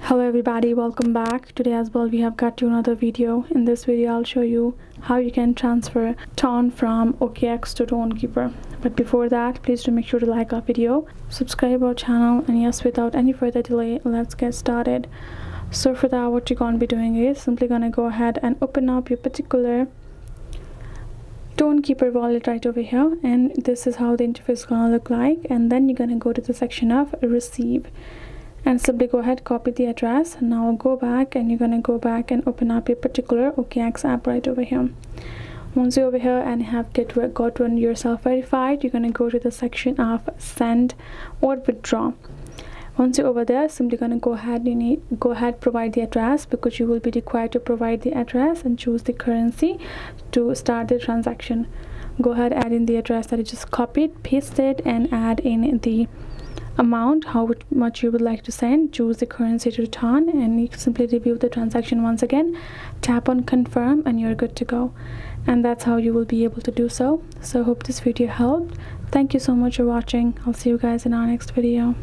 Hello everybody, welcome back. Today as well we have got you another video. In this video I'll show you how you can transfer Ton from OKX to Tonkeeper. But before that, please do make sure to like our video, subscribe our channel, and yes, without any further delay, let's get started. So for that, what you're going to be doing is simply going to go ahead and open up your particular Tonkeeper wallet right over here, and this is how the interface is going to look like. And then you're going to go to the section of receive and simply go ahead, copy the address. Now go back and you're going to go back and open up your particular OKX app right over here. Once you're over here and have gotten yourself verified, you're going to go to the section of send or withdraw. Once you're over there, simply going to go ahead, provide the address, because you will be required to provide the address, and choose the currency to start the transaction. Go ahead, add in the address that you just copied, paste it, and add in the amount, how much you would like to send. Choose the currency to Ton, and you simply review the transaction once again, tap on confirm, and you're good to go. And that's how you will be able to do so. So hope this video helped. Thank you so much for watching. I'll see you guys in our next video.